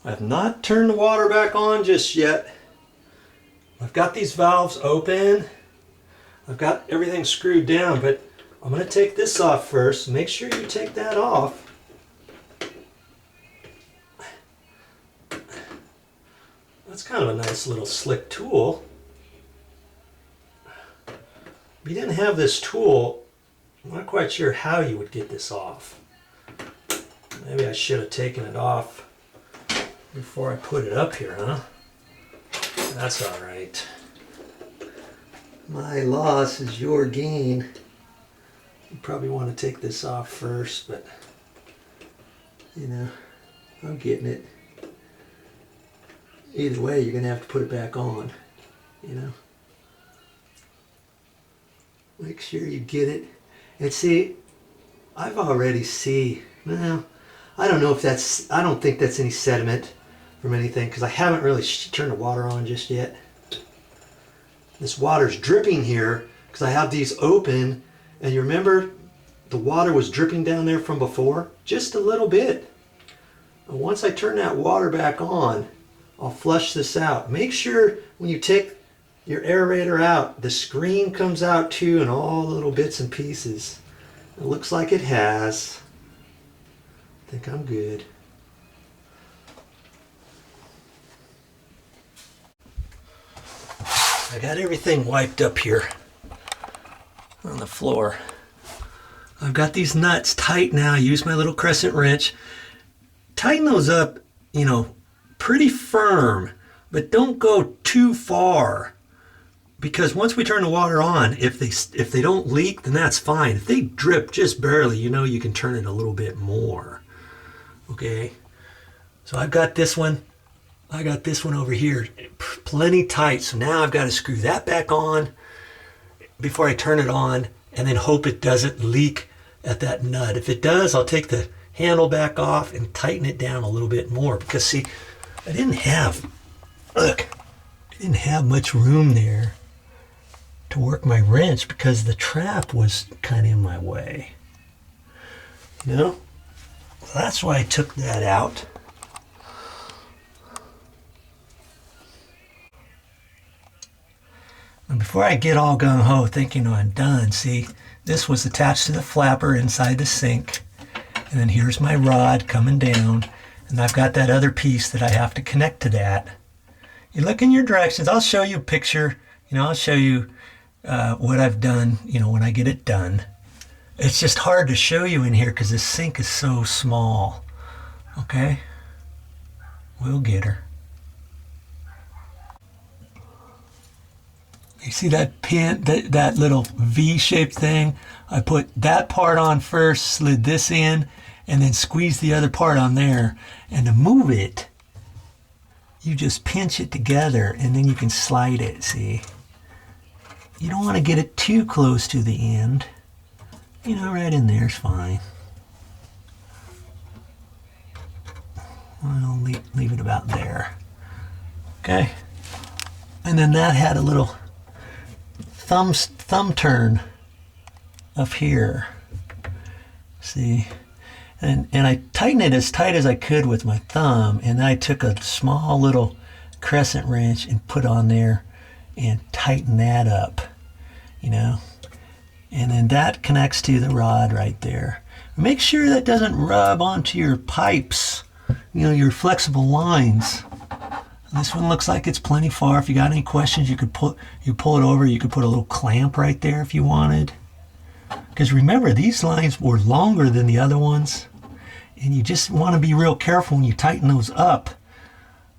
I've not turned the water back on just yet. I've got these valves open. I've got everything screwed down, but I'm going to take this off first. Make sure you take that off. That's kind of a nice little slick tool. If you didn't have this tool, I'm not quite sure how you would get this off. Maybe I should have taken it off before I put it up here, huh? That's all right. My loss is your gain. You probably want to take this off first, but you know, I'm getting it. Either way, you're going to have to put it back on, you know. Make sure you get it. And see, I've already well, I don't know if that's, I don't think that's any sediment from anything because I haven't really turned the water on just yet. This water's dripping here because I have these open, and you remember the water was dripping down there from before? Just a little bit. And once I turn that water back on, I'll flush this out. Make sure when you take your aerator out, the screen comes out too and all the little bits and pieces. It looks like it has. I think I'm good. I got everything wiped up here on the floor. I've got these nuts tight now. I use my little crescent wrench. Tighten those up, you know, pretty firm, but don't go too far, because once we turn the water on, if they don't leak, then that's fine. If they drip just barely, you know, you can turn it a little bit more. Okay, so I've got this one. I got this one over here, plenty tight. So now I've got to screw that back on before I turn it on, and then hope it doesn't leak at that nut. If it does, I'll take the handle back off and tighten it down a little bit more, because see, I didn't have much room there to work my wrench because the trap was kind of in my way. You know? So that's why I took that out. And before I get all gung-ho thinking I'm done, see, this was attached to the flapper inside the sink. And then here's my rod coming down. And I've got that other piece that I have to connect to that. You look in your directions. I'll show you a picture. You know, I'll show you what I've done, you know, when I get it done. It's just hard to show you in here because this sink is so small. Okay? We'll get her. You see that pin, that little V-shaped thing? I put that part on first, slid this in, and then squeeze the other part on there. And to move it, you just pinch it together and then you can slide it, see? You don't want to get it too close to the end. You know, right in there's fine. I'll leave it about there. Okay. And then that had a little thumb turn up here. See? And I tightened it as tight as I could with my thumb, and then I took a small little crescent wrench and put on there and tighten that up, you know. And then that connects to the rod right there. Make sure that doesn't rub onto your pipes, you know, your flexible lines. This one looks like it's plenty far. If you got any questions, you pull it over. You could put a little clamp right there if you wanted. Because remember, these lines were longer than the other ones. And you just want to be real careful when you tighten those up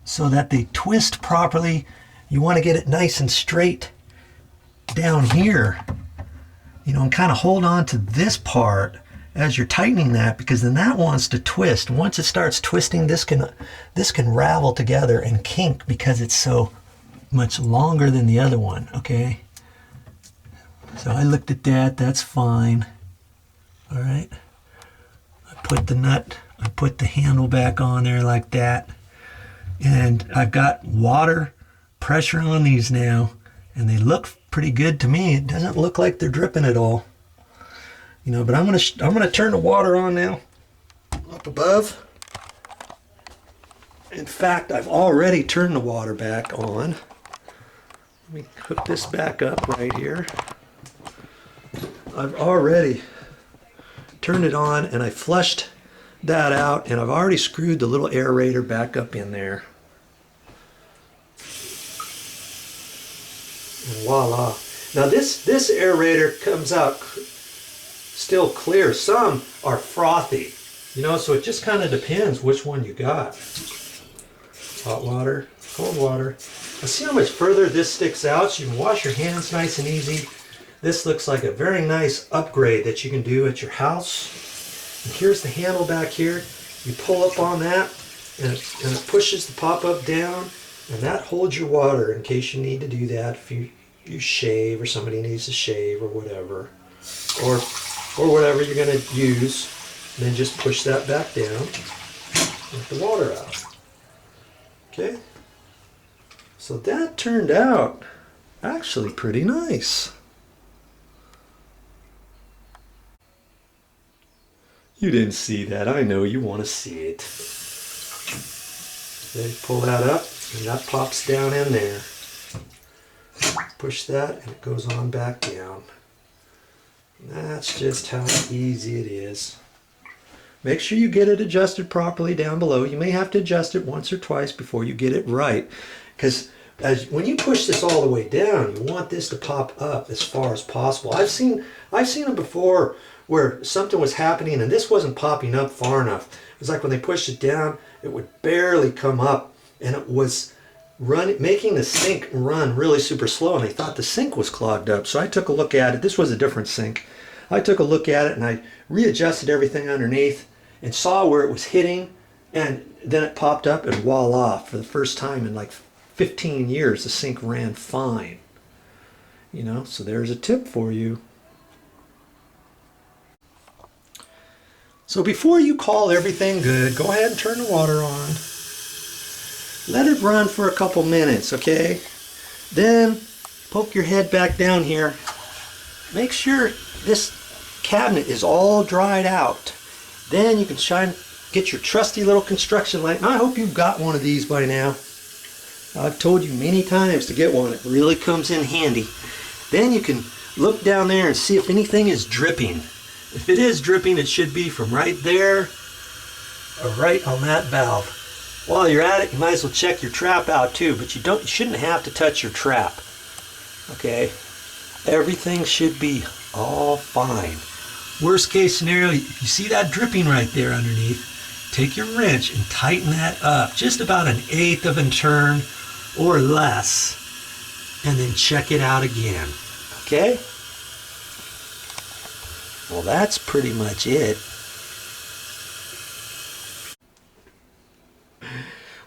so that they twist properly. You want to get it nice and straight down here, you know, and kind of hold on to this part as you're tightening that, because then that wants to twist. Once it starts twisting, this can ravel together and kink because it's so much longer than the other one, okay? So I looked at that, that's fine. All right. I put the handle back on there like that. And I've got water pressure on these now, and they look pretty good to me. It doesn't look like they're dripping at all. You know, but I'm gonna turn the water on now up above. In fact, I've already turned the water back on. Let me hook this back up right here. I've already turned it on and I flushed that out, and I've already screwed the little aerator back up in there. And voila. Now this aerator comes out still clear. Some are frothy, you know, so it just kind of depends which one you got. Hot water, cold water. Now see how much further this sticks out, so you can wash your hands nice and easy. This looks like a very nice upgrade that you can do at your house. And here's the handle back here. You pull up on that and it pushes the pop-up down, and that holds your water in case you need to do that if you shave or somebody needs to shave or whatever. Or whatever you're going to use. And then just push that back down and let the water out. Okay? So that turned out actually pretty nice. You didn't see that. I know you want to see it. Then pull that up and that pops down in there. Push that and it goes on back down. And that's just how easy it is. Make sure you get it adjusted properly down below. You may have to adjust it once or twice before you get it right. Because when you push this all the way down, you want this to pop up as far as possible. I've seen them before where something was happening and this wasn't popping up far enough. It was like when they pushed it down, it would barely come up, and it was making the sink run really super slow, and they thought the sink was clogged up. So I took a look at it. This was a different sink. I took a look at it and I readjusted everything underneath and saw where it was hitting, and then it popped up, and voila, for the first time in like 15 years the sink ran fine. You know, so there's a tip for you. So before you call everything good, go ahead and turn the water on. Let it run for a couple minutes, okay? Then poke your head back down here. Make sure this cabinet is all dried out. Then you can get your trusty little construction light. And I hope you've got one of these by now. I've told you many times to get one. It really comes in handy. Then you can look down there and see if anything is dripping. If it is dripping, it should be from right there or right on that valve. While you're at it, you might as well check your trap out too, but you shouldn't have to touch your trap. Okay? Everything should be all fine. Worst case scenario, if you see that dripping right there underneath, take your wrench and tighten that up just about 1/8 of a turn or less, and then check it out again. Okay? Well, that's pretty much it.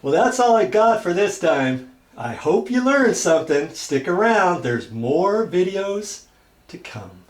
Well, that's all I got for this time. I hope you learned something. Stick around. There's more videos to come.